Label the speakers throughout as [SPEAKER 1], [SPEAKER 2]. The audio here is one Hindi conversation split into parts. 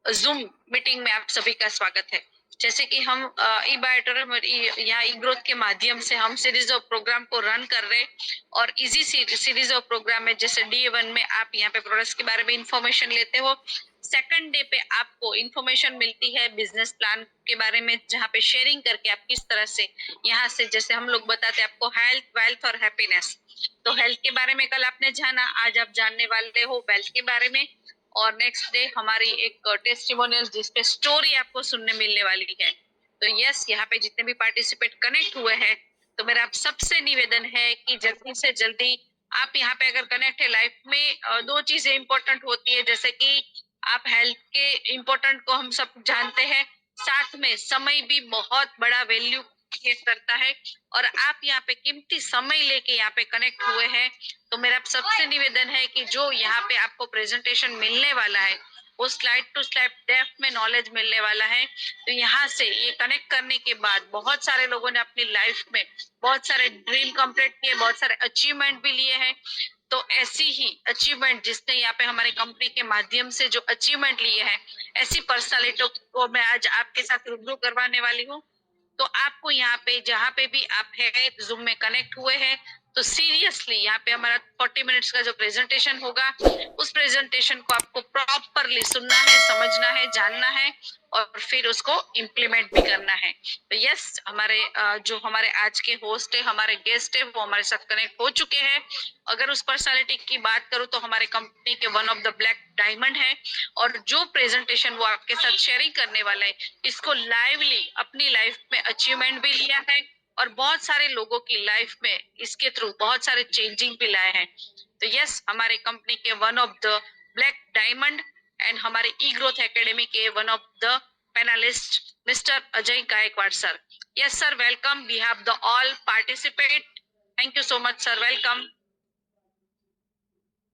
[SPEAKER 1] जूम मीटिंग में आप सभी का स्वागत है। जैसे कि हम ई बायोटोरम और यहाँ ई ग्रोथ के माध्यम से हम सीरीज ऑफ प्रोग्राम को रन कर रहे हैं और इजी सीरीज ऑफ प्रोग्राम है। जैसे D1 में आप यहाँ पे प्रोडक्ट्स के बारे में इंफॉर्मेशन लेते हो, सेकंड डे पे आपको इंफॉर्मेशन मिलती है बिजनेस प्लान के बारे में, जहाँ पे शेयरिंग करके आप किस तरह से यहाँ से, जैसे हम लोग बताते हैं आपको हेल्थ, वेल्थ और हैप्पीनेस। तो हेल्थ के बारे में कल आपने जाना, आज आप जानने वाले हो वेल्थ के बारे में। और नेक्स्ट डे हमारी एक टेस्टिमोनियल जिसपे स्टोरी आपको सुनने मिलने वाली है। तो यस, यहाँ पे जितने भी पार्टिसिपेट कनेक्ट हुए हैं, तो मेरा आप सबसे निवेदन है कि जल्दी से जल्दी आप यहाँ पे अगर कनेक्ट है लाइफ में, दो चीजें इंपॉर्टेंट होती है। जैसे कि आप हेल्थ के इम्पोर्टेंट को हम सब जानते हैं, साथ में समय भी बहुत बड़ा वैल्यू करता है। और आप यहाँ पे कीमती समय लेके यहाँ पे कनेक्ट हुए हैं, तो मेरा सबसे निवेदन है कि जो यहाँ पे आपको प्रेजेंटेशन मिलने वाला है वो स्लाइड टू स्लाइड डेप्थ में नॉलेज मिलने वाला है। तो यहाँ से ये कनेक्ट करने के बाद बहुत सारे लोगों ने अपनी लाइफ में बहुत सारे ड्रीम कंप्लीट किए, बहुत सारे अचीवमेंट भी लिए हैं। तो ऐसी ही अचीवमेंट जिसने यहाँ पे हमारे कंपनी के माध्यम से जो अचीवमेंट लिए हैं, ऐसी पर्सनालिटी को मैं आज आपके साथ रूबरू करवाने वाली हूँ। तो आपको यहाँ पे जहाँ पे भी आप है जूम में कनेक्ट हुए हैं, तो सीरियसली यहाँ पे हमारा 40 मिनट्स का जो प्रेजेंटेशन होगा, उस प्रेजेंटेशन को आपको प्रॉपरली सुनना है, समझना है, जानना है और फिर उसको इम्प्लीमेंट भी करना है। तो यस, हमारे जो हमारे आज के होस्ट है, हमारे गेस्ट है, वो हमारे साथ कनेक्ट हो चुके हैं। अगर उस पर्सनालिटी की बात करूं तो हमारे कंपनी के one of the black diamond है। और जो प्रेजेंटेशन वो आपके साथ शेयरिंग करने वाला है, इसको लाइवली अपनी लाइफ में अचीवमेंट भी लिया है और बहुत सारे लोगों की लाइफ में इसके थ्रू बहुत सारे चेंजिंग भी लाए हैं। तो यस, हमारे कंपनी के one of the black diamond and हमारे ई ग्रोथ एकेडमी के one of the panelist mister Ajay Gaikwad sir. Yes sir, welcome. We have the all participate. Thank you so much sir, welcome.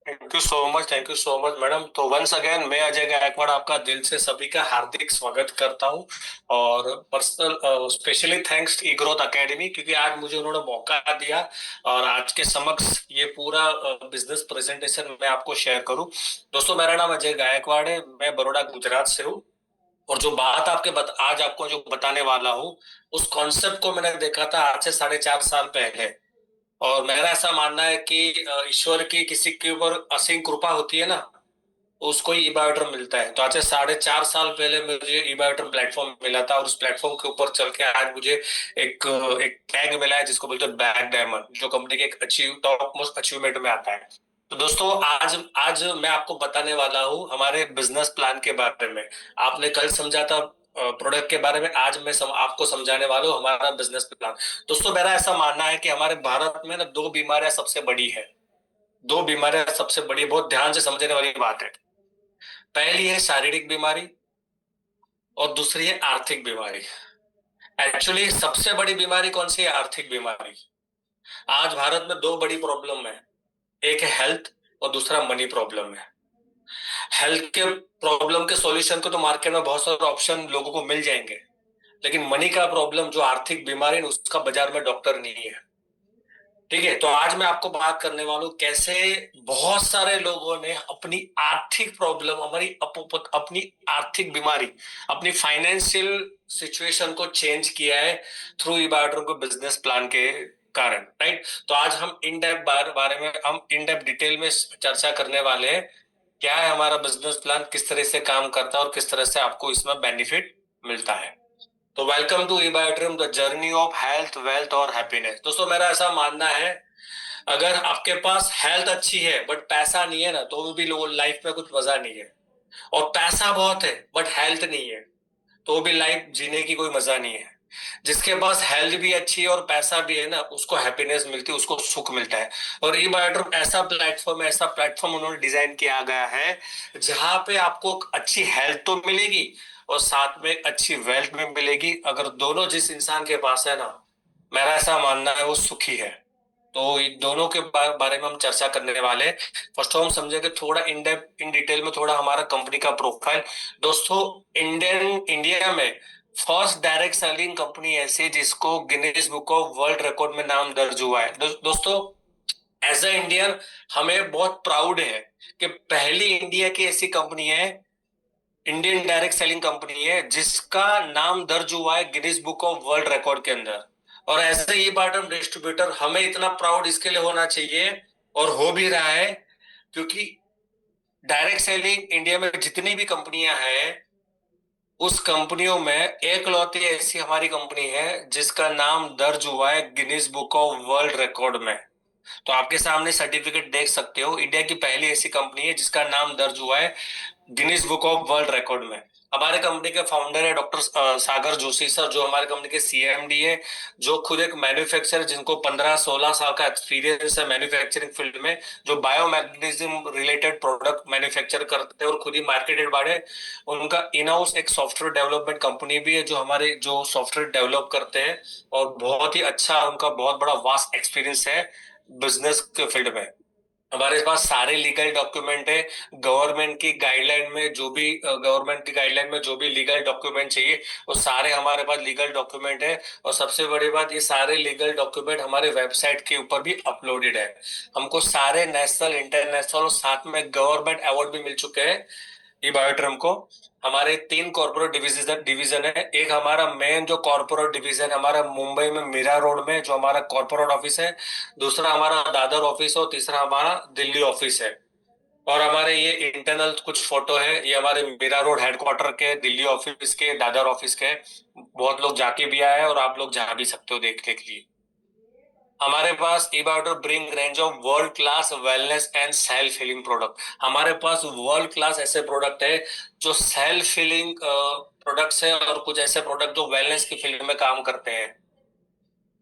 [SPEAKER 2] Thank you so much madam. तो वंस अगेन मैं अजय गायकवाड़ आपका दिल से सभी का हार्दिक स्वागत करता हूं और पर्सनल स्पेशली थैंक्स ई ग्रोथ एकेडमी, क्योंकि आज मुझे उन्होंने मौका दिया और आज के समक्ष ये पूरा बिजनेस प्रेजेंटेशन मैं आपको शेयर करूं। दोस्तों, मेरा नाम अजय गायकवाड़ है, मैं बड़ौदा गुजरात से हूँ और जो बात आज आपको जो बताने वाला हूँ, उस कॉन्सेप्ट को मैंने देखा था आज से 4.5 साल पहले। और मेरा ऐसा मानना है कि ईश्वर की किसी के ऊपर असीम कृपा होती है ना, तो उसको ही ई बायोटर्म मिलता है। तो आज से 4.5 साल पहले मुझे ई बायोटर्म प्लेटफॉर्म मिला था और उस प्लेटफॉर्म के ऊपर चल के आज मुझे एक टैग मिला है जिसको बोलते हैं ब्लैक डायमंड, जो कंपनी के एक टॉप मोस्ट अचीवमेंट में आता है। तो दोस्तों, आज आज मैं आपको बताने वाला हूँ हमारे बिजनेस प्लान के बारे में। आपने कल समझा था प्रोडक्ट के बारे में, आज मैं आपको समझाने वाला हूँ हमारा बिजनेस प्लान। दोस्तों, मेरा ऐसा मानना है कि हमारे भारत में ना दो बीमारियां सबसे बड़ी है। दो बीमारियां सबसे बड़ी, बहुत ध्यान से समझने वाली बात है। पहली है शारीरिक बीमारी और दूसरी है आर्थिक बीमारी। एक्चुअली सबसे बड़ी बीमारी कौन सी है? आर्थिक बीमारी। आज भारत में दो बड़ी प्रॉब्लम है, एक है हेल्थ और दूसरा मनी प्रॉब्लम है। हेल्थ के प्रॉब्लम के सॉल्यूशन को तो मार्केट में बहुत सारे ऑप्शन लोगों को मिल जाएंगे, लेकिन मनी का प्रॉब्लम, जो आर्थिक बीमारी है, उसका बाजार में डॉक्टर नहीं है। ठीक है, तो आज मैं आपको बात करने वाला हूँ कैसे बहुत सारे लोगों ने अपनी आर्थिक प्रॉब्लम, अपनी आर्थिक बीमारी, अपनी फाइनेंशियल सिचुएशन को चेंज किया है थ्रू ई बायोटर्म को बिजनेस प्लान के कारण। राइट, तो आज हम बारे में हम इन डेप्थ डिटेल में चर्चा करने वाले हैं। क्या है हमारा बिजनेस प्लान, किस तरह से काम करता है और किस तरह से आपको इसमें बेनिफिट मिलता है। तो welcome to E bioterm, the journey of health, wealth और हैप्पीनेस। दोस्तों, मेरा ऐसा मानना है, अगर आपके पास हेल्थ अच्छी है बट पैसा नहीं है ना, तो भी लोग लाइफ में कुछ मजा नहीं है। और पैसा बहुत है बट हेल्थ नहीं है, तो भी लाइफ जीने की कोई मजा नहीं है। जिसके पास हेल्थ भी अच्छी है और पैसा भी है ना, उसको हैप्पीनेस मिलती है, उसको सुख मिलता है। और ई बायोटर्म ऐसा प्लेटफॉर्म उन्होंने डिजाइन किया गया है जहां पे आपको अच्छी हेल्थ तो मिलेगी और साथ में अच्छी वेल्थ भी मिलेगी। अगर दोनों जिस इंसान के पास है ना, मेरा ऐसा मानना है वो सुखी है। तो इन दोनों के बारे में हम चर्चा करने वाले हैं। फर्स्ट हम समझेंगे थोड़ा इन डिटेल में थोड़ा हमारा कंपनी का प्रोफाइल। दोस्तों, इंडिया में फर्स्ट डायरेक्ट सेलिंग कंपनी ऐसी जिसको Guinness book of world record में नाम दर्ज हुआ है। दोस्तों, एज अ इंडियन हमें बहुत प्राउड है कि पहली इंडिया की ऐसी कंपनी है इंडियन डायरेक्ट सेलिंग कंपनी है जिसका नाम दर्ज हुआ है Guinness book of world record के अंदर। और ऐसे ही बाटम डिस्ट्रीब्यूटर, हमें इतना प्राउड इसके लिए होना चाहिए, और हो भी रहा है, क्योंकि डायरेक्ट सेलिंग इंडिया में जितनी भी कंपनियां हैं, उस कंपनियों में एकलौती ऐसी हमारी कंपनी है जिसका नाम दर्ज हुआ है Guinness book of world record में। तो आपके सामने सर्टिफिकेट देख सकते हो, इंडिया की पहली ऐसी कंपनी है जिसका नाम दर्ज हुआ है Guinness book of world record में। हमारे कंपनी के फाउंडर है डॉक्टर सागर जोशी सर, जो हमारे कंपनी के सीएमडी है, जो खुद एक मैन्युफैक्चरर, जिनको 15-16 साल का एक्सपीरियंस है मैन्युफैक्चरिंग फील्ड में, जो बायोमैग्नेटिज्म रिलेटेड प्रोडक्ट मैन्युफैक्चर करते हैं और खुद ही मार्केटेड बाड़े। उनका इन हाउस एक सॉफ्टवेयर डेवलपमेंट कंपनी भी है, जो हमारे जो सॉफ्टवेयर डेवलप करते हैं, और बहुत ही अच्छा उनका बहुत बड़ा वास्ट एक्सपीरियंस है बिजनेस के फील्ड में। हमारे पास सारे लीगल डॉक्यूमेंट है। गवर्नमेंट की गाइडलाइन में जो भी गवर्नमेंट की गाइडलाइन में जो भी लीगल डॉक्यूमेंट चाहिए, वो सारे हमारे पास लीगल डॉक्यूमेंट है। और सबसे बड़ी बात, ये सारे लीगल डॉक्यूमेंट हमारे वेबसाइट के ऊपर भी अपलोडेड है। हमको सारे नेशनल, इंटरनेशनल और साथ में गवर्नमेंट अवार्ड भी मिल चुके हैं ई बायोट्रम को। हमारे 3 कॉर्पोरेट डिवीजन डिवीजन है। एक हमारा मेन जो कॉर्पोरेट डिवीजन हमारा मुंबई में मीरा रोड में जो हमारा कॉर्पोरेट ऑफिस है, दूसरा हमारा दादर ऑफिस और तीसरा हमारा दिल्ली ऑफिस है। और हमारे ये इंटरनल कुछ फोटो है, ये हमारे मीरा रोड हेडक्वार्टर के, दिल्ली ऑफिस के, दादर ऑफिस के। बहुत लोग जाके भी आए हैं और आप लोग जा भी सकते हो देखने के लिए। हमारे पास eBioter bring range of world class wellness and self healing product. हमारे पास वर्ल्ड क्लास ऐसे प्रोडक्ट है जो सेल्फ हीलिंग प्रोडक्ट्स है, और कुछ ऐसे प्रोडक्ट जो वेलनेस की फील्ड में काम करते हैं।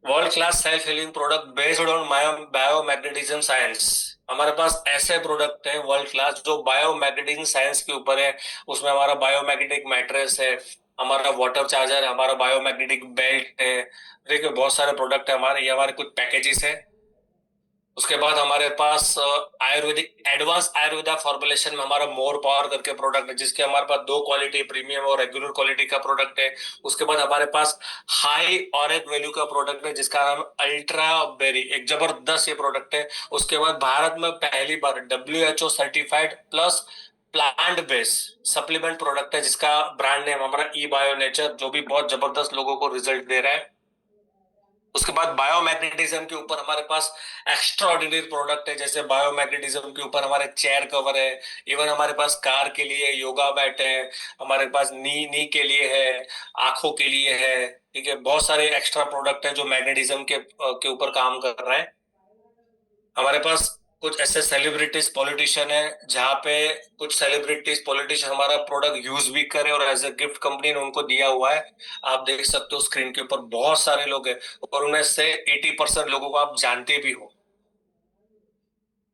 [SPEAKER 2] World class self healing product based on biomagnetism science. हमारे पास ऐसे प्रोडक्ट हैं वर्ल्ड क्लास जो बायोमैग्नेटिज्म साइंस के ऊपर है। उसमें हमारा बायोमैग्नेटिक मैट्रेस है, हमारा वाटर चार्जर है, हमारा बायोमैग्नेटिक बेल्ट है। देखिए बहुत सारे प्रोडक्ट है हमारे, ये हमारे कुछ पैकेजेस है। उसके बाद हमारे पास आयुर्वेदिक एडवांस आयुर्वेदा फॉर्मुलेशन में हमारा मोर पावर करके प्रोडक्ट है, जिसके हमारे पास 2 क्वालिटी, प्रीमियम और रेगुलर क्वालिटी का प्रोडक्ट है। उसके बाद हमारे पास हाई ऑरिक वैल्यू का प्रोडक्ट है जिसका नाम अल्ट्रा बेरी, एक जबरदस्त ये प्रोडक्ट है। उसके बाद भारत में पहली बार WHO certified plus plant based supplement product है जिसका ब्रांड नेम हमारा ई बायो नेचर, जो भी बहुत जबरदस्त लोगों को रिजल्ट दे रहा है। उसके बाद बायोमैग्नेटिज्म के ऊपर हमारे पास एक्स्ट्रा ऑर्डिनरी प्रोडक्ट है, जैसे बायोमैग्नेटिज्म के ऊपर हमारे चेयर कवर है। इवन हमारे पास कार के लिए योगा मैट है, हमारे पास नी नी के लिए है, आंखों के लिए है। ठीक है, बहुत सारे एक्स्ट्रा प्रोडक्ट है जो मैग्नेटिज्म के ऊपर काम कर रहे हैं। हमारे पास कुछ ऐसे सेलिब्रिटीज पॉलिटिशियन है, जहाँ पे कुछ सेलिब्रिटीज पॉलिटिशियन हमारा प्रोडक्ट यूज भी करे और एज ए गिफ्ट कंपनी ने उनको दिया हुआ है। आप देख सकते हो स्क्रीन के ऊपर बहुत सारे लोग हैं, और उनमें से 80% लोगों को आप जानते भी हो।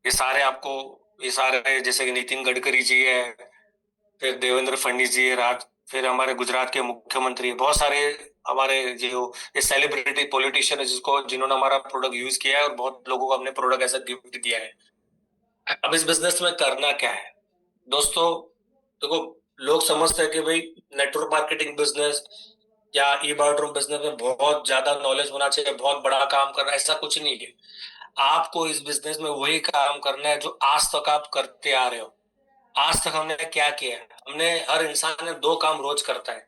[SPEAKER 2] ये सारे आपको, ये सारे जैसे कि नितिन गडकरी जी है, फिर देवेंद्र फडणवीस जी है, फिर हमारे गुजरात के मुख्यमंत्री है, बहुत सारे हमारे जो ये सेलिब्रिटी पॉलिटिशियन है जिसको जिन्होंने हमारा प्रोडक्ट यूज किया है, और बहुत लोगों को हमने प्रोडक्ट ऐसा गिफ्ट दिया है। अब इस बिजनेस में करना क्या है दोस्तों? देखो, लोग समझते हैं कि भाई नेटवर्क मार्केटिंग बिजनेस या ई बायोट्रम बिजनेस में बहुत ज्यादा नॉलेज होना चाहिए, बहुत बड़ा काम करना है, ऐसा कुछ नहीं है। आपको इस बिजनेस में वही काम करना है जो आज तक आप करते आ रहे हो। आज तक हमने क्या किया है? हमने, हर इंसान ने 2 काम रोज करता है,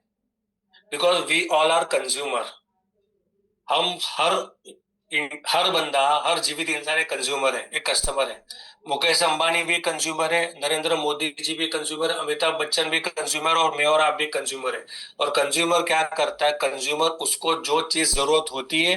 [SPEAKER 2] because we all are consumer. हम हर बंदा, हर जीवित इंसान एक कंज्यूमर है, एक कस्टमर है। मुकेश अंबानी भी कंज्यूमर है, नरेंद्र मोदी जी भी कंज्यूमर है, अमिताभ बच्चन भी कंज्यूमर, और मैं और आप भी कंज्यूमर है। और कंज्यूमर क्या करता है? कंज्यूमर उसको जो चीज जरूरत होती है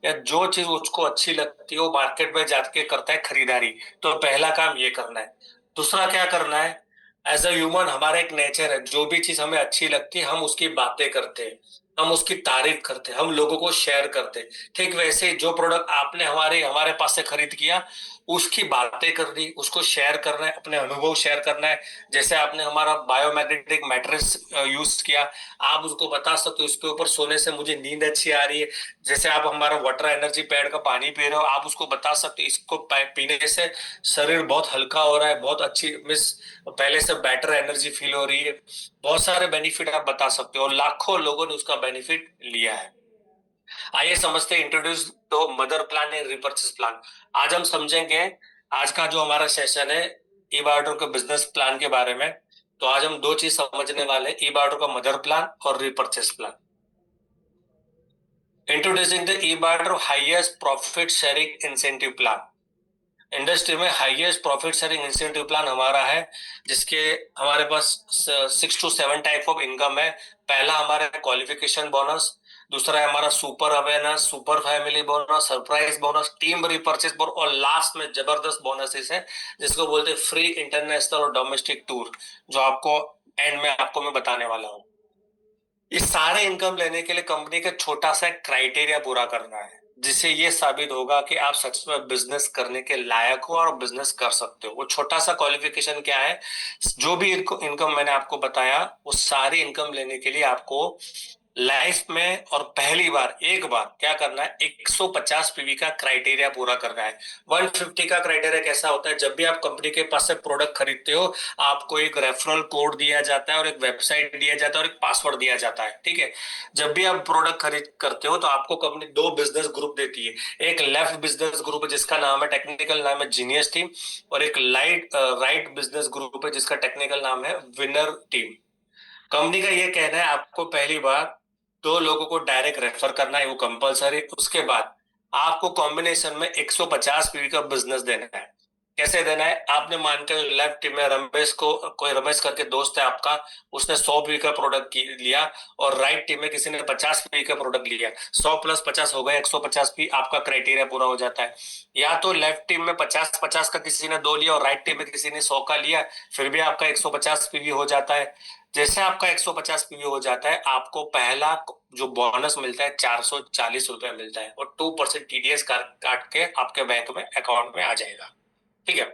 [SPEAKER 2] या जो चीज उसको अच्छी लगती है, वो मार्केट में जाके करता है खरीदारी। तो पहला काम ये करना है। दूसरा क्या करना है? एज अ ह्यूमन हमारा एक नेचर है, जो भी चीज हमें अच्छी लगती है हम उसकी बातें करते हैं, हम उसकी तारीफ करते हैं, हम लोगों को शेयर करते हैं। ठीक वैसे ही जो प्रोडक्ट आपने हमारे हमारे पास से खरीद किया, उसकी बातें करनी, उसको शेयर करना है, अपने अनुभव शेयर करना है। जैसे आपने हमारा बायोमैग्नेटिक मैट्रेस यूज किया, आप उसको बता सकते हो इसके ऊपर सोने से मुझे नींद अच्छी आ रही है। जैसे आप हमारा वाटर एनर्जी पैड का पानी पी रहे हो, आप उसको बता सकते हो इसको पीने से शरीर बहुत हल्का हो रहा है, बहुत अच्छी मिस पहले से बेटर एनर्जी फील हो रही है। बहुत सारे बेनिफिट आप बता सकते हो, और लाखों लोगों ने उसका बेनिफिट लिया है। आइए समझते हैं, इंट्रोड्यूस तो mother plan and repurchase plan. आज हम समझेंगे, आज का जो हमारा सेशन है ई बायोटर के बिजनेस प्लान के बारे में। तो आज हम दो चीज समझने वाले हैं, ई बार्टर का मदर प्लान और repurchase plan. Introducing the E barter highest profit sharing incentive plan. Industry में highest profit sharing incentive plan हमारा है, जिसके हमारे पास 6 to 7 टाइप ऑफ इनकम है। पहला हमारा क्वालिफिकेशन बोनस, दूसरा है हमारा super awareness, super family bonus, surprise bonus, team repurchase bonus, और लास्ट में जबरदस्त बोनसेस है जिसको बोलते हैं फ्री इंटरनेशनल और डोमेस्टिक टूर, जो आपको एंड में आपको मैं बताने वाला हूँ। ये सारे इनकम लेने के लिए कंपनी का छोटा सा क्राइटेरिया पूरा करना है, जिससे ये साबित होगा कि आप सच में बिजनेस करने के लायक हो और बिजनेस कर सकते हो। वो छोटा सा क्वालिफिकेशन क्या है? जो भी इनकम मैंने आपको बताया, वो सारी इनकम लेने के लिए आपको लाइफ में और पहली बार एक बार क्या करना है, 150 पीवी का क्राइटेरिया पूरा करना है। 150 का क्राइटेरिया कैसा होता है? जब भी आप कंपनी के पास से प्रोडक्ट खरीदते हो, आपको एक रेफरल कोड दिया जाता है और एक वेबसाइट दिया जाता है और एक पासवर्ड दिया जाता है, ठीक है। जब भी आप प्रोडक्ट खरीद करते हो तो आपको कंपनी दो बिजनेस ग्रुप देती है। एक लेफ्ट बिजनेस ग्रुप है जिसका नाम है, टेक्निकल नाम है जीनियस टीम, और एक राइट बिजनेस ग्रुप है जिसका टेक्निकल नाम है विनर टीम। कंपनी का ये कहना है आपको पहली बार दो लोगों को डायरेक्ट रेफर करना है, वो कंपलसरी। उसके बाद आपको कॉम्बिनेशन में 150 पीवी का बिजनेस देना है। कैसे देना है? आपने मान के लेफ्ट टीम में रमेश को, कोई रमेश करके दोस्त है आपका, उसने 100 पीवी का प्रोडक्ट लिया, और राइट टीम में किसी ने 50 पीवी का प्रोडक्ट लिया। 100 + 50 हो गए 150 पी, आपका क्राइटेरिया पूरा हो जाता है। या तो लेफ्ट टीम में 50-50 का किसी ने 2 लिया और राइट टीम में किसी ने 100 का लिया, फिर भी आपका 150 पीवी हो जाता है। जैसे आपका 150 पीवी हो जाता है, आपको पहला जो बोनस मिलता है 440 रुपए मिलता है, और 2% टीडीएस काट के आपके बैंक में अकाउंट में आ जाएगा, ठीक है।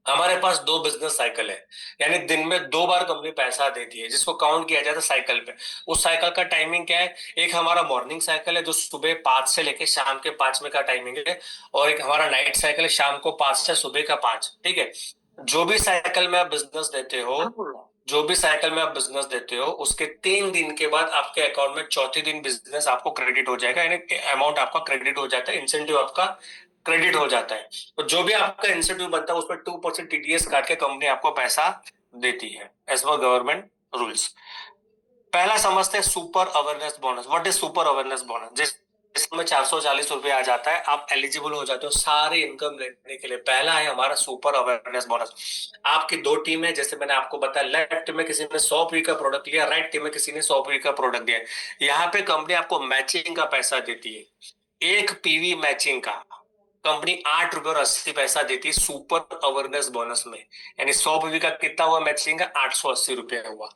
[SPEAKER 2] हमारे पास दो बिजनेस साइकिल है, यानी दिन में 2 बार कंपनी पैसा देती है, जिसको काउंट किया जाता है साइकिल पे। उस साइकिल का टाइमिंग क्या है? एक हमारा मॉर्निंग साइकिल है जो सुबह 5 से लेके शाम के 5 में का टाइमिंग है, और एक हमारा नाइट साइकिल है शाम को 5 से सुबह का 5, ठीक है। जो भी साइकिल में आप बिजनेस देते हो, जो भी साइकिल में आप बिजनेस देते हो, उसके 3 दिन के बाद आपके अकाउंट में चौथे दिन बिजनेस आपको क्रेडिट हो जाएगा, यानी अमाउंट आपका क्रेडिट हो जाता है, इंसेंटिव आपका क्रेडिट हो जाता है। तो जो भी आपका इंसेंटिव बनता है उसमें 2% टीडीएस काट के कंपनी आपको पैसा देती है एज पर गवर्नमेंट रूल्स। पहला समझते हैं super awareness bonus. What is super awareness bonus? जिसमें 440 रुपए आ जाता है, आप एलिजिबल हो जाते हो सारे इनकम लेने के लिए। पहला है हमारा सुपर अवेयरनेस बोनस। आपकी दो टीम है, जैसे मैंने आपको बताया, लेफ्ट में किसी ने 100 पी का प्रोडक्ट लिया, राइट टीम में किसी ने 100 पी का प्रोडक्ट दिया। यहाँ पे कंपनी आपको मैचिंग का पैसा देती है। एक पीवी मैचिंग का कंपनी 8 रुपए और 80 पैसा देती है सुपर अवेयरनेस बोनस में, यानी 100 पीवी का कितना हुआ मैचिंग का? 880 रुपया हुआ।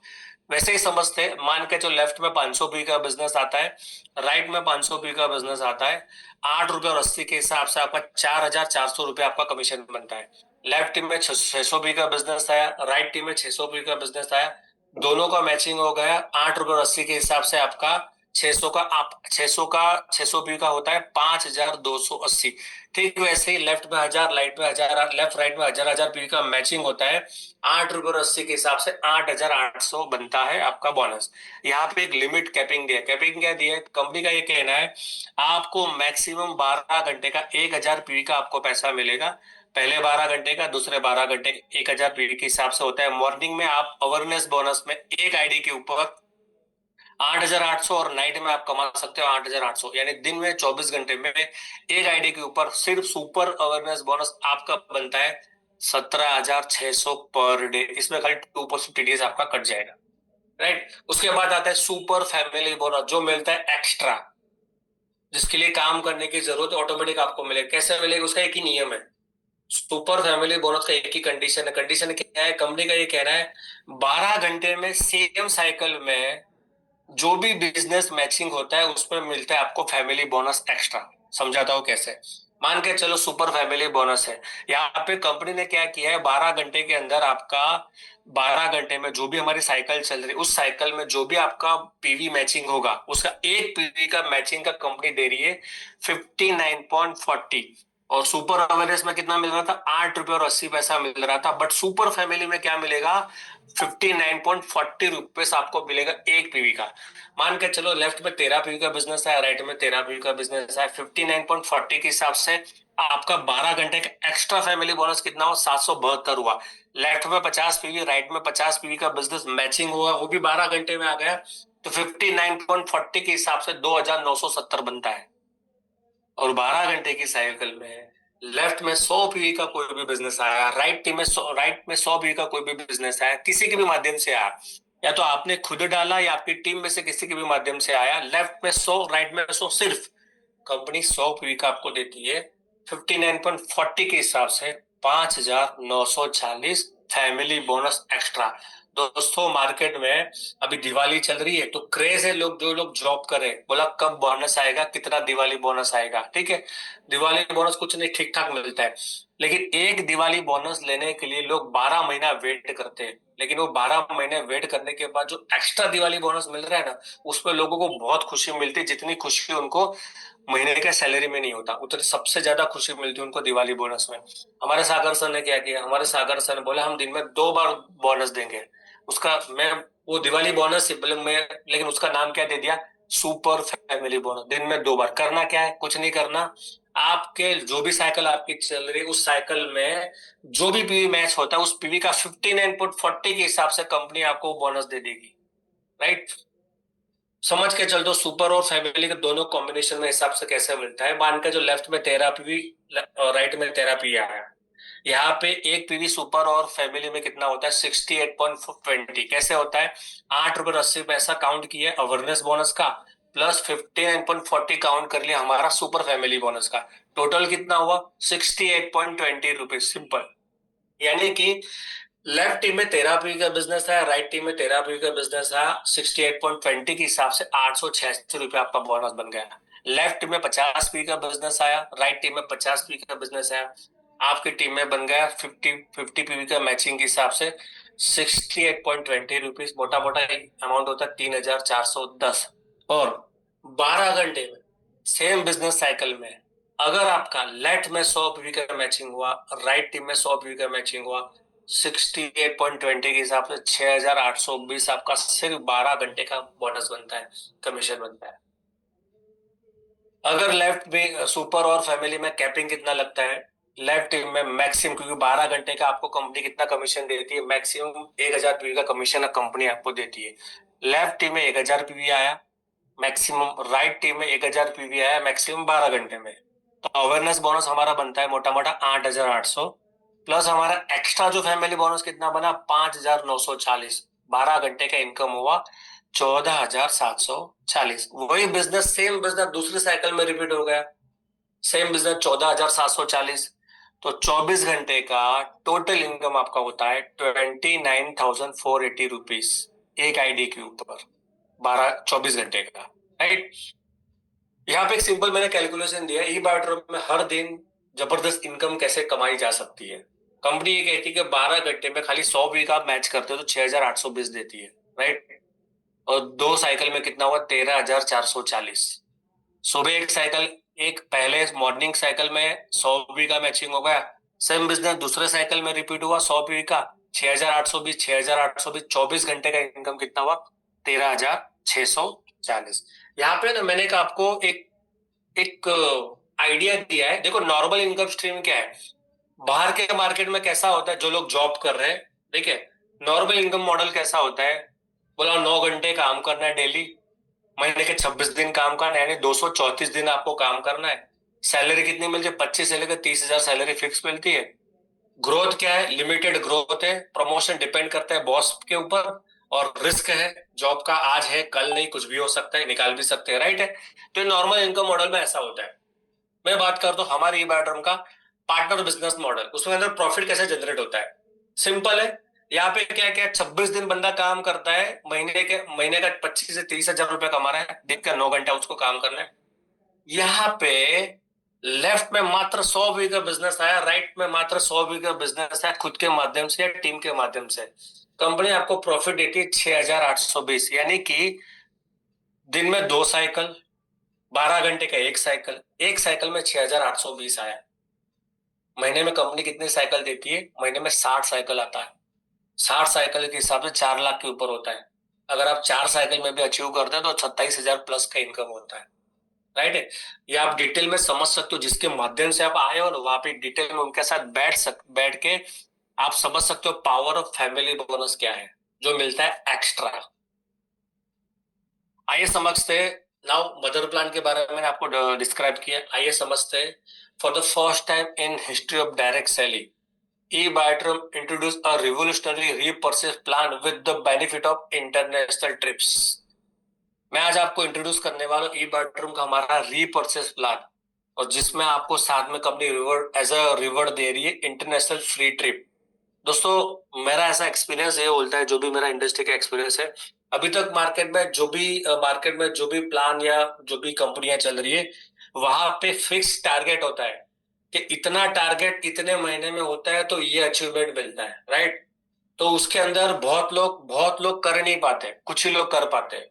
[SPEAKER 2] वैसे ही समझते हैं, मान के जो लेफ्ट में 500 पी का बिजनेस आता है, राइट में 500 पी का बिजनेस आता है, 8 रुपए और 80 के हिसाब से आपका 4400 रुपये आपका कमीशन बनता है। लेफ्ट टीम में 600 पी का बिजनेस आया, राइट टीम में 600 पी का बिजनेस आया, दोनों का मैचिंग हो गया। 8 रुपए और 80 के हिसाब से आपका 600 का, आप 600 पी का होता है 5280। ठीक वैसे ही लेफ्ट में 1000, राइट में 1000, लेफ्ट राइट में 1000 पी का मैचिंग होता है। 8 रुपए और 80 के हिसाब से 8800 बनता है आपका बोनस। यहाँ पे एक लिमिट कैपिंग दिया। कैपिंग क्या दिया है? कंपनी का ये कहना है आपको मैक्सिमम 12 घंटे का 1000 पीवी का आपको पैसा मिलेगा। पहले 12 घंटे का, दूसरे 12 घंटे का 1000 पीवी के हिसाब से होता है। मॉर्निंग में आप अवेयरनेस बोनस में एक आईडी के ऊपर 8800, और नाइट में आप कमा सकते हो 8800, यानी दिन में 24 घंटे में एक आईडी के ऊपर सिर्फ सुपर अवेयरनेस बोनस आपका बनता है 17,600 पर डे। इसमें खाली 2% टीडीएस आपका कट जाएगा, राइट। उसके बाद आता है सुपर फैमिली बोनस, जो मिलता है एक्स्ट्रा, जिसके लिए काम करने की जरूरत ऑटोमेटिक आपको मिलेगा। कैसे मिलेगा? उसका एक ही नियम है। सुपर फैमिली बोनस का एक ही कंडीशन है। कंडीशन क्या है? कंपनी का ये कहना है 12 घंटे में सेम साइकिल में जो भी बिजनेस मैचिंग होता है उसमें मिलता है आपको फैमिली बोनस एक्स्ट्रा। समझाता हूँ कैसे। मान के चलो सुपर फैमिली बोनस है, यहाँ पे कंपनी ने क्या किया है, 12 घंटे के अंदर आपका 12 घंटे में जो भी हमारी साइकिल चल रही है, उस साइकिल में जो भी आपका पीवी मैचिंग होगा, उसका एक पीवी का मैचिंग का कंपनी दे रही है 59.40। और सुपर अवेयरनेस में कितना मिल रहा था? 8 रुपये और 80 पैसा मिल रहा था। बट सुपर फैमिली में क्या मिलेगा? 59.40 रुपीज आपको मिलेगा एक पीवी का। मान के चलो लेफ्ट में 13 पीवी का बिजनेस है, राइट में 13 पीवी का बिजनेस है, 59.40 के हिसाब से आपका 12 घंटे का एक्स्ट्रा फैमिली बोनस कितना हुआ? 772 हुआ। लेफ्ट में 50 पीवी, राइट में 50 पीवी का बिजनेस मैचिंग हुआ, वो भी 12 घंटे में आ गया। तो 59.40 के हिसाब से 2970 बनता है। और 12 घंटे की साइकिल में लेफ्ट में 100 पीवी का कोई भी बिजनेस आया, राइट में 100 पीवी का कोई भी बिजनेस आया, किसी के भी माध्यम से आया, या तो आपने खुद डाला या आपकी टीम में से किसी के भी माध्यम से आया, लेफ्ट में 100, राइट में 100, सिर्फ कंपनी 100 पीवी का आपको देती है 59.40 के हिसाब से 5,940 फैमिली बोनस एक्स्ट्रा। दोस्तों मार्केट में अभी दिवाली चल रही है तो क्रेज है, लोग जो लोग जॉब करें, बोला कब बोनस आएगा, कितना दिवाली बोनस आएगा। ठीक है, दिवाली बोनस कुछ नहीं, ठीक ठाक मिलता है, लेकिन एक दिवाली बोनस लेने के लिए लोग 12 महीना वेट करते हैं। लेकिन वो 12 महीने वेट करने के बाद जो एक्स्ट्रा दिवाली बोनस मिल रहा है ना, उस पर लोगों को बहुत खुशी मिलती है, जितनी खुशी उनको महीने के सैलरी में नहीं होता, उतनी सबसे ज्यादा खुशी मिलती है उनको दिवाली बोनस में। हमारे सागर सर ने क्या किया? हमारे सागर सर ने बोला हम दिन में 2 बार बोनस देंगे। उसका मैं वो दिवाली बोनस मैं, लेकिन उसका नाम क्या दे दिया? Super family bonus. दिन में 2 बार। करना क्या है? कुछ नहीं करना, आपके जो भी साइकिल आपकी चल रही है उस साइकिल में जो भी पीवी मैच होता है उस पीवी का 59.40 के हिसाब से कंपनी आपको बोनस दे देगी। राइट, समझ के चल दो सुपर और फैमिली के दोनों कॉम्बिनेशन में हिसाब से कैसे मिलता है। मान के जो लेफ्ट में 13 पीवी और राइट में 13 पीवी आया, यहाँ पे एक पीवी सुपर और फैमिली में कितना होता है? 68.20। कैसे होता है? 8 रुपये और 80 पैसा काउंट किए अवेयरनेस बोनस का, प्लस 59.40 काउंट कर लिया हमारा सुपर फैमिली बोनस का। टोटल कितना हुआ? 68.20 रुपीज। सिंपल। यानी कि लेफ्ट टीम में 13 पीवी का बिजनेस है, राइट टीम में 13 पीवी का बिजनेस है, 68.20 के हिसाब से 886 रुपये आपका बोनस बन गया। लेफ्ट टीम में 50 पीवी का बिजनेस आया, राइट टीम में 50 पीवी का बिजनेस आया, आपकी टीम में बन गया 50 पीवी का मैचिंग के हिसाब से 68.20 रुपीज। मोटा मोटा अमाउंट होता है 3,410। और 12 घंटे में सेम बिजनेस साइकिल में अगर आपका लेफ्ट में 100 पीवी का मैचिंग हुआ, राइट टीम में 100 पीवी का मैचिंग हुआ, 68.20 के हिसाब से 6,820 आपका सिर्फ 12 घंटे का बोनस बनता है, कमीशन बनता है। अगर लेफ्ट में सुपर और फैमिली में कैपिंग कितना लगता है? लेफ्ट टीम में मैक्सिमम, क्योंकि 12 घंटे का आपको कंपनी कितना कमीशन देती है? मैक्सिमम 1,000 पीवी का कमीशन कंपनी आपको देती है। लेफ्ट टीम में 1,000 पीवी आया मैक्सिमम, राइट टीम में 1,000 पीवी आया मैक्सिमम 12 घंटे में, तो अवेयरनेस बोनस हमारा बनता है मोटा मोटा 8,800, प्लस हमारा एक्स्ट्रा जो फैमिली बोनस कितना बना? 5,940। 12 घंटे का इनकम हुआ 14,740। वही बिजनेस, सेम बिजनेस दूसरी साइकिल में रिपीट हो गया, सेम बिजनेस 14,740। तो 24 घंटे का टोटल इनकम आपका होता है 29,480 रुपीज एक आईडी के ऊपर, 24 घंटे का। राइट, यहाँ पे एक सिंपल मैंने कैलकुलेशन दिया ई बायोड्रोम में हर दिन जबरदस्त इनकम कैसे कमाई जा सकती है। कंपनी ये कहती है कि 12 घंटे में खाली 100 का मैच करते हो तो 6,820 देती है। राइट, और 2 साइकिल में कितना हुआ? 13,440। सुबह एक साइकिल, एक पहले मॉर्निंग साइकिल में 100 का मैचिंग हो गया, सेम बिजनेस दूसरे साइकिल में रिपीट हुआ 100 का, 6,820, 6,820, 24 घंटे का इनकम कितना हुआ? 13,640। यहाँ पे ना मैंने आपको एक एक आइडिया दिया है। देखो नॉर्मल इनकम स्ट्रीम क्या है, बाहर के मार्केट में कैसा होता है, जो लोग जॉब कर रहे हैं, ठीक है, नॉर्मल इनकम मॉडल कैसा होता है? बोला 9 घंटे काम करना है डेली, महीने के 26 दिन काम करना है, यानी 234 दिन आपको काम करना है। सैलरी कितनी मिलती है? 25 से लेकर 30,000 सैलरी फिक्स मिलती है। ग्रोथ क्या है? लिमिटेड ग्रोथ है। प्रमोशन डिपेंड करता है बॉस के ऊपर, और रिस्क है जॉब का, आज है कल नहीं, कुछ भी हो सकता है, निकाल भी सकते हैं। राइट है, तो नॉर्मल इनकम मॉडल में ऐसा होता है। मैं बात करता हूँ हमारे ई बायोड्रम का पार्टनर बिजनेस मॉडल, उसमें अंदर प्रॉफिट कैसे जनरेट होता है? सिंपल है, यहाँ पे क्या क्या 26 दिन बंदा काम करता है, महीने का 25 से 30,000 रुपए कमा रहा है, दिन का 9 घंटा उसको काम करना है। यहाँ पे लेफ्ट में मात्र 100 का बिजनेस आया, राइट में मात्र 100 का बिजनेस है, खुद के माध्यम से या टीम के माध्यम से कंपनी आपको प्रॉफिट देती है 6,820। यानी कि दिन में 2 साइकिल, 12 घंटे का एक साइकिल में 6,820 आया। महीने में कंपनी कितनी साइकिल देती है? महीने में 60 साइकिल आता है। 60 साइकिल के हिसाब से 4 लाख के ऊपर होता है। अगर आप 4 साइकिल में भी अचीव करते हैं तो 27,000 प्लस का इनकम होता है। राइट है। ये आप डिटेल में समझ सकते हो, जिसके माध्यम से आप आए हो ना, वहां पे डिटेल में उनके साथ बैठ के आप समझ सकते हो पावर ऑफ फैमिली बोनस क्या है, जो मिलता है एक्स्ट्रा। आइए समझते हैं। नाउ मदर प्लान के बारे में मैंने आपको डिस्क्राइब किया, आइए समझते हैं। For the first time in history of direct selling, eBytrum introduced a revolutionary repurchase plan with the benefit of international trips। मैं आज आपको इंट्रोड्यूस करने वाला हूँ eBytrum का हमारा रीपर्चेस प्लान, और जिसमें आपको साथ में company reward as a reward दे रही है इंटरनेशनल फ्री ट्रिप। दोस्तों मेरा ऐसा एक्सपीरियंस ये बोलता है, जो भी मेरा इंडस्ट्री का एक्सपीरियंस है अभी तक, मार्केट में जो भी प्लान या जो भी कंपनियां चल रही है, वहां पे फिक्स टारगेट होता है कि इतना टारगेट इतने महीने में होता है तो ये अचीवमेंट मिलता है। राइट। तो उसके अंदर बहुत लोग कर नहीं पाते, कुछ ही लोग कर पाते हैं।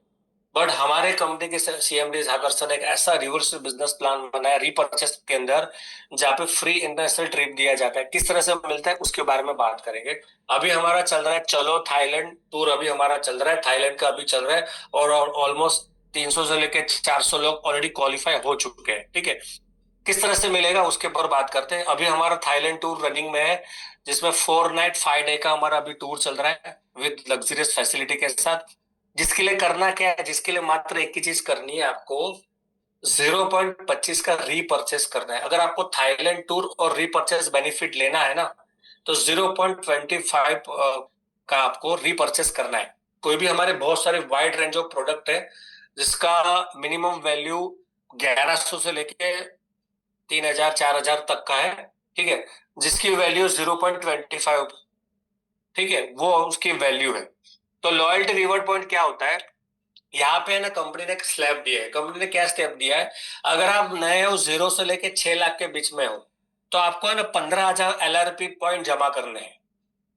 [SPEAKER 2] बट हमारे कंपनी के सीएमडी आकर्षण एक ऐसा रिवर्स बिजनेस प्लान बनाया रीपर्चेस के अंदर, जहाँ पे फ्री इंटरनेशनल ट्रिप दिया जाता है। किस तरह से मिलता है उसके बारे में बात करेंगे। अभी हमारा चल रहा है चलो थाईलैंड टूर, अभी हमारा चल रहा है, थाईलैंड का अभी चल रहा है, और ऑलमोस्ट 300 से लेके 400 लोग ऑलरेडी क्वालिफाई हो चुके हैं। ठीक है। किस तरह से मिलेगा उसके ऊपर बात करते हैं। अभी हमारा थाईलैंड टूर रनिंग में है, जिसमें 4 नाइट 5 डे का हमारा अभी टूर चल रहा है विद लग्जरियस फैसिलिटी के साथ। जिसके लिए करना क्या है, जिसके लिए मात्र एक ही चीज करनी है, आपको 0.25 का रीपर्चेस करना है। अगर आपको थाईलैंड टूर और रीपर्चेस बेनिफिट लेना है ना, तो 0.25 का आपको रीपर्चेस करना है। कोई भी हमारे बहुत सारे वाइड रेंज ऑफ प्रोडक्ट है, जिसका मिनिमम वैल्यू 1100 से लेके 3,000 4,000 तक का है। ठीक है। जिसकी वैल्यू 0.25, ठीक है, वो उसकी वैल्यू है। तो लॉयल्टी रिवॉर्ड पॉइंट क्या होता है? यहाँ पे ना कंपनी ने एक स्लैब दिया है। कंपनी ने क्या स्टेप दिया है? अगर आप नए हो, 0 से लेके 6 लाख के बीच में हो, तो आपको है ना 15,000 LRP पॉइंट जमा करने हैं।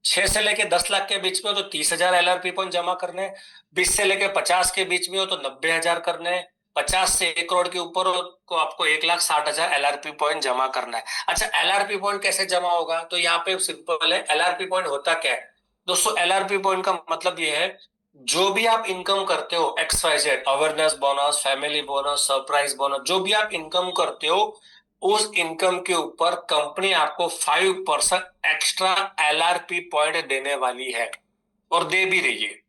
[SPEAKER 2] 6 से लेके 10 लाख के बीच में हो तो 30,000 LRP पॉइंट जमा करने हैं। 20 से लेके 50 के बीच में हो तो 90,000 करने हैं। 50 से 1 करोड़ के ऊपर हो तो आपको 1,60,000 LRP पॉइंट जमा करना है। अच्छा, LRP पॉइंट कैसे जमा होगा? तो यहाँ पे सिंपल है। LRP पॉइंट होता क्या है दोस्तों? LRP पॉइंट का मतलब ये है, जो भी आप इनकम करते हो, XYZ, awareness bonus, family bonus, surprise bonus, जो भी आप इनकम करते हो, उस इनकम के ऊपर कंपनी आपको 5% एक्स्ट्रा LRP पॉइंट देने वाली है, और दे भी रही है।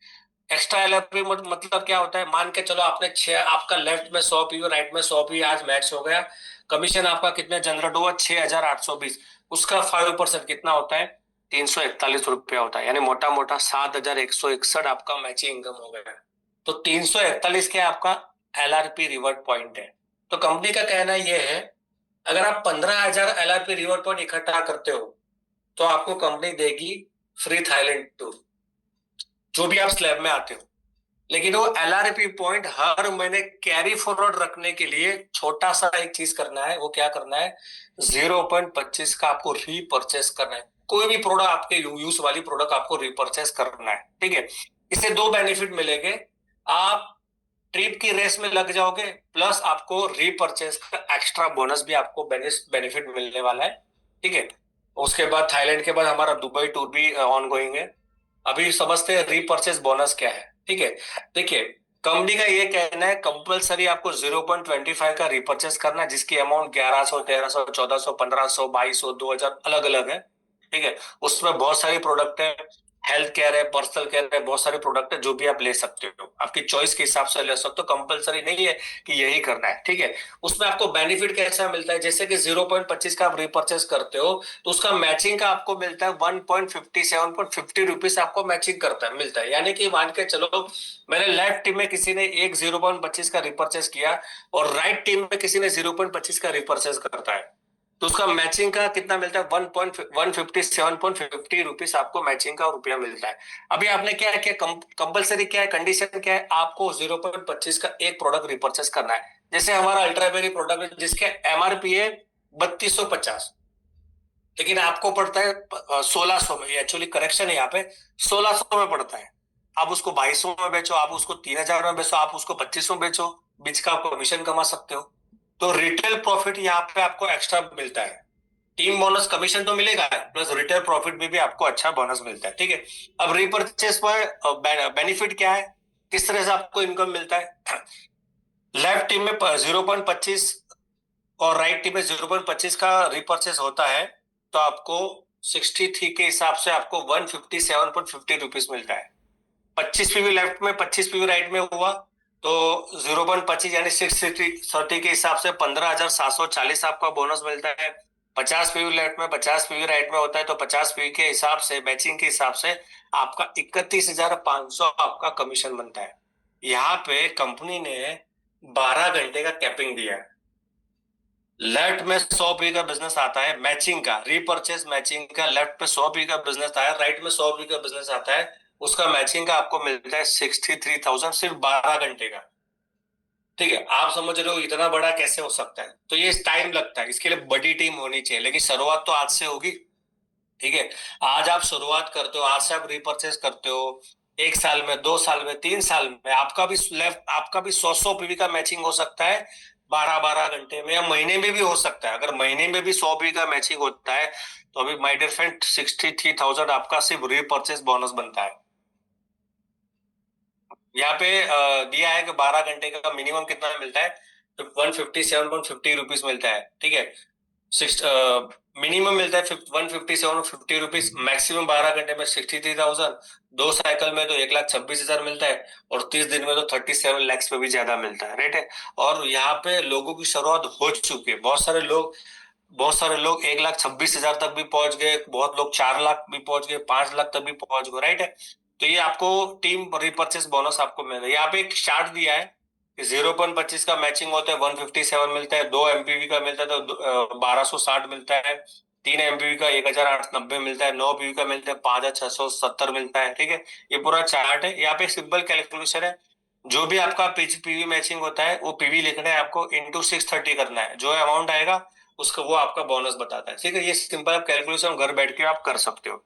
[SPEAKER 2] एक्स्ट्रा LRP मतलब क्या होता है? मान के चलो आपने आपका लेफ्ट में 100 पी राइट में 100 पी, आज मैच हो गया, कमीशन आपका कितने जनरेट हुआ? 6,820। उसका 5% कितना होता है? 341 रुपया होता है, यानी मोटा मोटा 7,161 आपका मैचिंग इनकम हो गया। तो 341 क्या आपका LRP रिवॉर्ड पॉइंट है। तो कंपनी का कहना यह है, अगर आप 15,000 LRP रिवॉर्ड पॉइंट इकट्ठा करते हो, तो आपको कंपनी देगी फ्री थाईलैंड टूर, जो भी आप स्लैब में आते हो। लेकिन वो LRP पॉइंट हर महीने कैरी फॉरवर्ड रखने के लिए छोटा सा एक चीज करना है। वो क्या करना है? 0.25 का आपको रीपर्चेस करना है। कोई भी प्रोडक्ट, आपके यूज वाली प्रोडक्ट आपको रीपर्चेस करना है। ठीक है। इससे दो बेनिफिट मिलेंगे। आप ट्रिप की रेस में लग जाओगे, प्लस आपको रीपर्चेस का एक्स्ट्रा बोनस भी आपको बेनिफिट मिलने वाला है। ठीक है। उसके बाद थाईलैंड के बाद हमारा दुबई टूर भी ऑन गोइंग है। अभी समझते हैं रीपर्चेस बोनस क्या है। ठीक है। देखिए, कंपनी का ये कहना है कंपलसरी आपको 0.25 का रिपर्चेस करना है, जिसकी अमाउंट 1100, 1300, 1400, 1500, 2200, 2000 अलग अलग है। ठीक है। उसमें बहुत सारी प्रोडक्ट है, हेल्थ केयर है, पर्सनल केयर है, बहुत सारे प्रोडक्ट है, जो भी आप ले सकते हो, आपकी चॉइस के हिसाब से ले सकते हो। कंपलसरी नहीं है कि यही करना है। ठीक है। उसमें आपको बेनिफिट कैसा मिलता है? जैसे कि 0.25 का आप रिपर्चेस करते हो, तो उसका मैचिंग का आपको मिलता है 1.57.50 रुपीज आपको मैचिंग करता है मिलता है। यानी कि मान के चलो, मैंने लेफ्ट टीम में किसी ने एक 0.25 का रिपर्चेस किया, और राइट टीम में किसी ने 0.25 का रिपर्चेस करता है, तो उसका मैचिंग का कितना मिलता है? 1.157.50 आपको मैचिंग का रुपया मिलता है। अभी आपने क्या किया? कंपलसरी क्या है, कंडीशन क्या है? आपको 0.25 का एक प्रोडक्ट रिपर्चेस करना है। जैसे हमारा अल्ट्रावेरी प्रोडक्ट है, जिसके MRP है 3250, लेकिन आपको पड़ता है 1600 में। एक्चुअली करेक्शन है यहाँ पे, 1600 में पड़ता है। आप उसको 2200 में बेचो, आप उसको 3,000 में बेचो, आप उसको 2500 में बेचो, बीच का आप कमीशन कमा सकते हो। तो रिटेल प्रॉफिट यहाँ पे आपको एक्स्ट्रा मिलता है। टीम बोनस कमीशन तो मिलेगा, प्लस रिटेल प्रॉफिट में भी आपको अच्छा बोनस मिलता है, ठीक है। अब रीपर्चेस पर बेनिफिट क्या है, किस तरह से आपको इनकम मिलता है। लेफ्ट टीम में 0.25 और राइट टीम में 0.25 का रिपर्चेस होता है, तो आपको 63 के हिसाब से आपको 157.50 रुपीज मिलता है। 25 पीवी लेफ्ट में 25 पीवी राइट में हुआ तो 0.25 यानी 630 के हिसाब से 15,740 आपका बोनस मिलता है। 50 पीवी लेफ्ट में 50 पीवी राइट में होता है तो 50 पीवी के हिसाब से, मैचिंग के हिसाब से आपका 31,500 आपका कमीशन बनता है। यहाँ पे कंपनी ने 12 घंटे का कैपिंग दिया है। लेफ्ट में 100 पी का बिजनेस आता है मैचिंग का, रीपर्चेस मैचिंग का, लेफ्ट पे 100 पी का बिजनेस आता है, राइट में 100 पी का बिजनेस आता है, उसका मैचिंग का आपको मिलता है 63,000 सिर्फ 12 घंटे का। ठीक है, आप समझ रहे हो इतना बड़ा कैसे हो सकता है। तो ये टाइम लगता है, इसके लिए बड़ी टीम होनी चाहिए, लेकिन शुरुआत तो आज से होगी। ठीक है, आज आप शुरुआत करते हो, आज से आप रीपर्चेस करते हो, 1 साल में, 2 साल में, 3 साल में आपका भी 100-100 पीवी का मैचिंग हो सकता है 12-12 घंटे में, या महीने में भी हो सकता है। अगर महीने में भी 100 पीवी का मैचिंग होता है तो अभी माय डियर फ्रेंड 63,000 आपका सिर्फ रीपर्चेस बोनस बनता है। यहाँ पे दिया है कि 12 घंटे का मिनिमम कितना मिलता है, तो 157.50 रुपीज मिलता है। ठीक है, सिक्स मिनिमम मिलता है 157.50 रुपीज, मैक्सिमम 12 घंटे में 63,000, 2 साइकिल में तो 1,26,000 मिलता है, और 30 दिन में तो 37 lakhs पे भी ज्यादा मिलता है, राइट है। और यहाँ पे लोगों की शुरुआत हो चुकी है, बहुत सारे लोग 1,26,000 तक भी पहुंच गए, बहुत लोग 4 लाख भी पहुंच गए, 5 लाख तक भी पहुंच गए, राइट है। तो ये आपको टीम रिपर्चेस बोनस आपको मिल रहा है। यहाँ पे एक चार्ट दिया है कि 0.25 का मैचिंग होता है 157 मिलता है, 2 एमपीवी का मिलता है तो 1260 मिलता है, 3 एमपीवी का 1,890 मिलता है, 9 पीवी का मिलता है 5,670 मिलता है। ठीक है, ये पूरा चार्ट है। यहाँ पे सिंपल कैलकुलेशन है, जो भी आपका पीवी मैचिंग होता है वो पीवी लिखना है आपको, इंटू 630 करना है, जो अमाउंट आएगा उसका वो आपका बोनस बताता है। ठीक है, ये सिंपल आप कैलकुलेशन घर बैठ के आप कर सकते हो।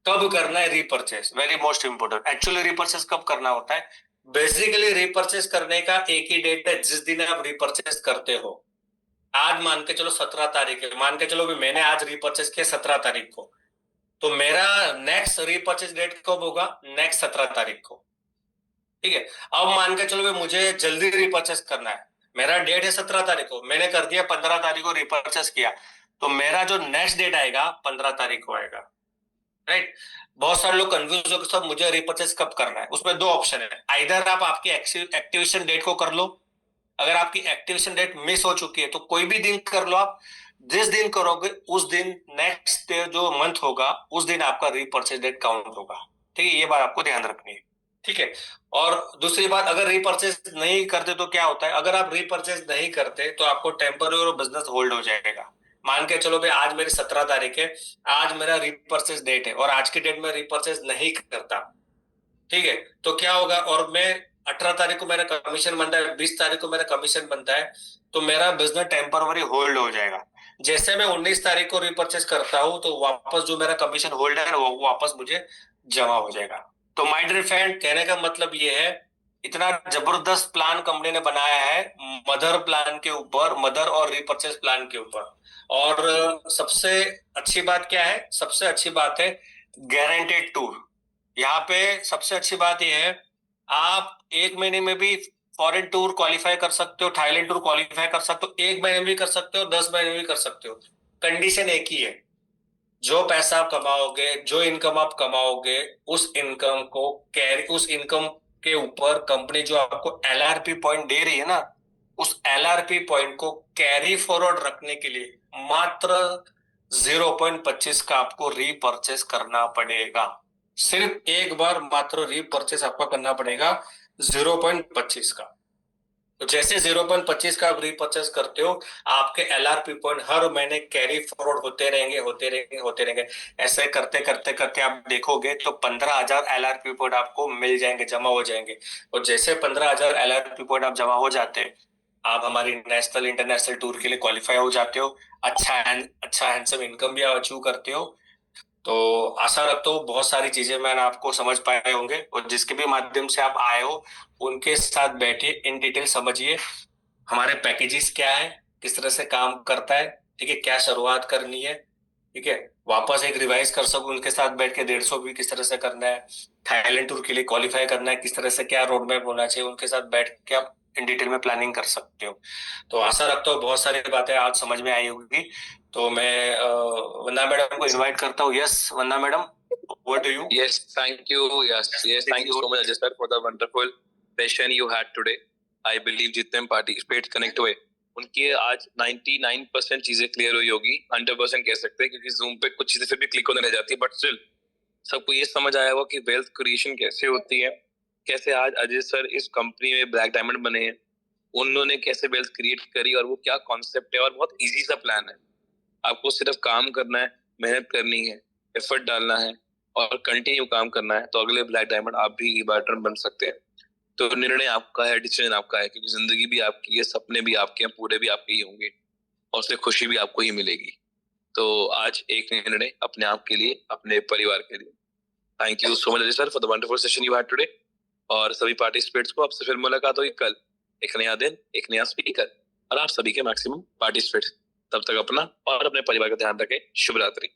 [SPEAKER 2] कब करना है repurchase, very most important. Actually repurchase कब करना होता है, बेसिकली रीपर्चेस करने का एक ही डेट है, जिस दिन आप रीपर्चेस करते हो। आज मान के चलो 17 तारीख है, मान के चलो भी मैंने आज रीपर्चेस किया 17 तारीख को, तो मेरा नेक्स्ट रीपर्चेस डेट कब होगा, नेक्स्ट 17 तारीख को। ठीक है, अब मान के चलो भी मुझे जल्दी रिपर्चेस करना है, मेरा डेट है 17 तारीख को, मैंने कर दिया 15 तारीख को रिपर्चेस किया, तो मेरा जो नेक्स्ट डेट आएगा 15 तारीख को आएगा, राइट। बहुत सारे लोग कंफ्यूज हो कि सब मुझे रिपर्चेस कब करना है। उसमें दो ऑप्शन है, आइदर आप आपकी एक्टिवेशन डेट को कर लो, अगर आपकी एक्टिवेशन डेट मिस हो चुकी है तो कोई भी दिन कर लो आप, जिस दिन करोगे उस दिन नेक्स्ट जो मंथ होगा उस दिन आपका रिपर्चेस डेट काउंट होगा। ठीक है, ये बात आपको ध्यान रखनी है। ठीक है, और दूसरी बात, अगर रिपर्चेस नहीं करते तो क्या होता है, अगर आप रिपर्चेस नहीं करते तो आपको टेम्पररी बिजनेस होल्ड हो जाएगा। मान के चलो भाई आज मेरी 17 तारीख है, आज मेरा रिपर्चेस डेट है और आज की डेट में रिपर्चेस नहीं करता, ठीक है, तो क्या होगा, और मैं 18 तारीख को मेरा कमीशन बनता है, 20 तारीख को मेरा कमीशन बनता है, तो मेरा बिजनेस टेम्पररी होल्ड हो जाएगा। जैसे मैं 19 तारीख को रिपर्चेस करता हूँ तो वापस जो मेरा कमीशन होल्ड है वो वापस मुझे जमा हो जाएगा। तो माय डियर फ्रेंड, कहने का मतलब ये है, इतना जबरदस्त प्लान कंपनी ने बनाया है मदर प्लान के ऊपर, मदर और रिपर्चेस प्लान के ऊपर। और सबसे अच्छी बात क्या है, सबसे अच्छी बात है गारंटेड टूर। यहाँ पे सबसे अच्छी बात यह है, आप 1 महीने में भी फॉरेन टूर क्वालिफाई कर सकते हो, थाईलैंड टूर क्वालिफाई कर सकते हो, 1 महीने में भी कर सकते हो, 10 महीने में भी कर सकते हो। कंडीशन एक ही है, जो पैसा आप कमाओगे, जो इनकम आप कमाओगे, उस इनकम के ऊपर कंपनी जो आपको एलआरपी पॉइंट दे रही है ना, उस एलआरपी पॉइंट को कैरी फॉरवर्ड रखने के लिए मात्र 0.25 का आपको रीपर्चेस करना पड़ेगा। सिर्फ एक बार मात्र रीपर्चेस आपको करना पड़ेगा 0.25 का। तो जैसे 0.25 का आप रीपर्चेस करते हो, आपके एलआरपी पॉइंट हर महीने कैरी फॉरवर्ड होते रहेंगे, होते रहेंगे, होते रहेंगे। ऐसे करते करते करते आप देखोगे तो 15,000 एलआरपी पॉइंट आपको मिल जाएंगे, जमा हो जाएंगे। और जैसे 15,000 एलआरपी पॉइंट आप जमा हो जाते हैं, आप हमारी नेशनल इंटरनेशनल टूर के लिए क्वालिफाई हो जाते हो, अच्छा हैंडसम इनकम भी अचीव करते हो। तो आशा रखता हूँ बहुत सारी चीजें मैंने आपको समझ पाए होंगे, और जिसके भी माध्यम से आप आए हो उनके साथ बैठिए, इन डिटेल समझिए हमारे पैकेजेस क्या है, किस तरह से काम करता है, ठीक है, क्या शुरुआत करनी है, ठीक है, वापस एक रिवाइज कर सकूं उनके साथ बैठ के 150 भी किस तरह से करना है, थाईलैंड टूर के लिए क्वालिफाई करना है किस तरह से, क्या रोड मैप होना चाहिए, उनके साथ बैठ के आप इन डिटेल में प्लानिंग कर सकते हो। तो आशा रखता हूँ बहुत सारी बातें आज समझ में आई होगी। तो मैं वंदना मैडम को इनवाइट करता हूँ। Yes Vandana madam, what do you?
[SPEAKER 3] Yes, thank you. Yes, thank you so much, Ajay sir, for the wonderful session you had today. I believe जितने हम पार्टिसिपेट कनेक्ट हुए उनकी आज 99% चीजें क्लियर हुई होगी, 100% कह सकते हैं, क्योंकि जूम पे कुछ चीजें फिर भी क्लिक होने रह जाती है, बट स्टिल सबको ये समझ आया होगा कि वेल्थ क्रिएशन कैसे होती है, कैसे आज अजय सर इस कंपनी में ब्लैक डायमंड बने हैं, उन्होंने कैसे वेल्थ क्रिएट करी और वो क्या कॉन्सेप्ट है, और बहुत इजी सा प्लान है। आपको सिर्फ काम करना है, मेहनत करनी है, एफर्ट डालना है और कंटिन्यू काम करना है, तो अगले ब्लैक डायमंड आप भी ई बैटर बन सकते हैं। तो निर्णय आपका है, डिसीजन आपका है, क्योंकि जिंदगी भी आपकी है, सपने भी आपके हैं, पूरे भी आपके ही होंगे और उससे खुशी भी आपको ही मिलेगी। तो आज एक निर्णय अपने आप के लिए, अपने परिवार के लिए। Thank you so much sir for the wonderful session you had today. और सभी पार्टिसिपेट्स को आपसे फिर मुलाकात होगी कल, एक नया दिन, एक नया स्पीकर और आप सभी के मैक्सिमम पार्टिसिपेट। तब तक अपना और अपने परिवार का ध्यान रखें। शुभ रात्रि।